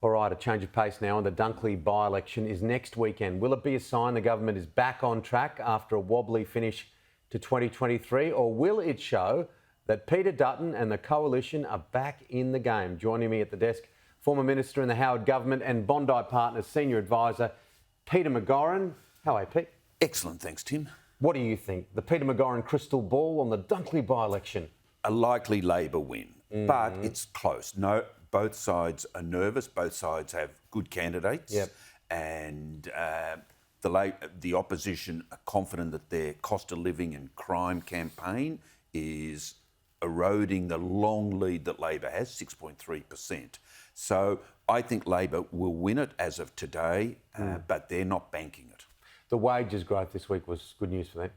All right, a change of pace now, and the Dunkley by-election is next weekend. Will it be a sign the government is back on track after a wobbly finish to 2023, or will it show that Peter Dutton and the coalition are back in the game? Joining me at the desk, former Minister in the Howard Government and Bondi Partners Senior Advisor, Peter McGauran. How are you, Pete? Excellent, thanks, Tim. What do you think? The Peter McGauran crystal ball on the Dunkley by-election? A likely Labor win, but it's close. No, both sides are nervous. Both sides have good candidates, and the opposition are confident that their cost of living and crime campaign is eroding the long lead that Labor has, 6.3%. So I think Labor will win it as of today, but they're not banking it. The wages growth this week was good news for them.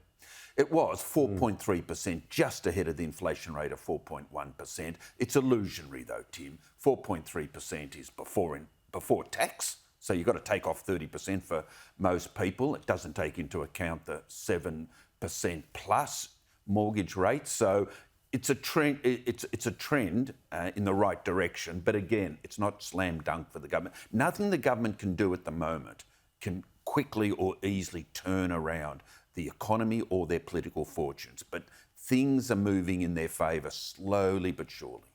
It was 4.3%, just ahead of the inflation rate of 4.1%. It's illusionary though, Tim. 4.3% is before tax, so you've got to take off 30% for most people. It doesn't take into account the 7% plus mortgage rate. So it's a trend. It's a trend in the right direction. But again, it's not slam dunk for the government. Nothing the government can do at the moment can quickly or easily turn around the economy or their political fortunes. But things are moving in their favour slowly but surely.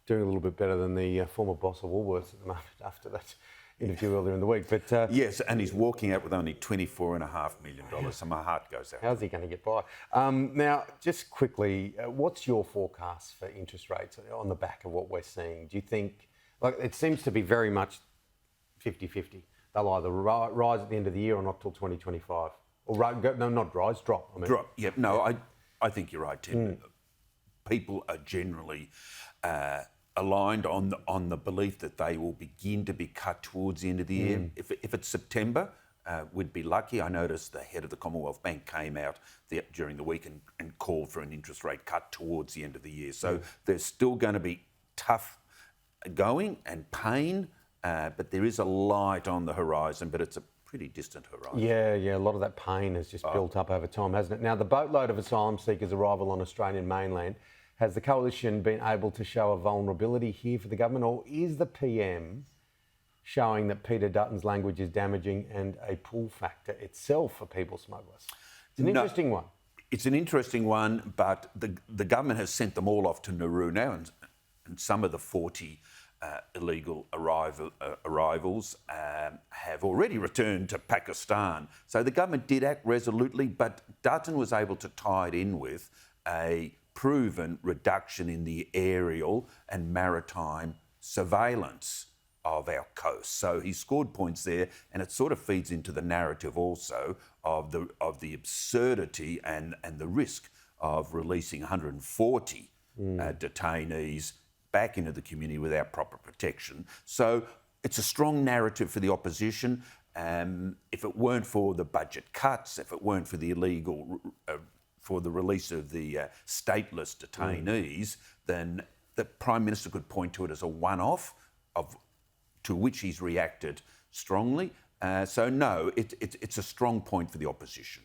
Doing a little bit better than the former boss of Woolworths at the moment after that interview earlier in the week. But yes, and he's walking out with only $24.5 million, so my heart goes out. How's he going to get by? Now, just quickly, what's your forecast for interest rates on the back of what we're seeing? Do you think, like, it seems to be very much 50-50. They'll either rise at the end of the year or not till 2025. Or not rise, drop. Drop, yeah. No, I think you're right, Tim. People are generally aligned on the belief that they will begin to be cut towards the end of the year. If it's September, we'd be lucky. I noticed the head of the Commonwealth Bank came out during the week and called for an interest rate cut towards the end of the year. So there's still going to be tough going and pain, but there is a light on the horizon, but it's a pretty distant horizon. Yeah, a lot of that pain has just built up over time, hasn't it? Now, the boatload of asylum seekers' arrival on Australian mainland, has the coalition been able to show a vulnerability here for the government, or is the PM showing that Peter Dutton's language is damaging and a pull factor itself for people smugglers? It's an interesting one. It's an interesting one, but the government has sent them all off to Nauru now, and some of the 40 illegal arrivals have already returned to Pakistan. So the government did act resolutely, but Dutton was able to tie it in with a proven reduction in the aerial and maritime surveillance of our coast. So he scored points there, and it sort of feeds into the narrative also of the absurdity and the risk of releasing 140 detainees back into the community without proper protection. So it's a strong narrative for the opposition. If it weren't for the budget cuts, if it weren't for the illegal, for the release of the stateless detainees, then the Prime Minister could point to it as a one-off, to which he's reacted strongly. So no, it's a strong point for the opposition.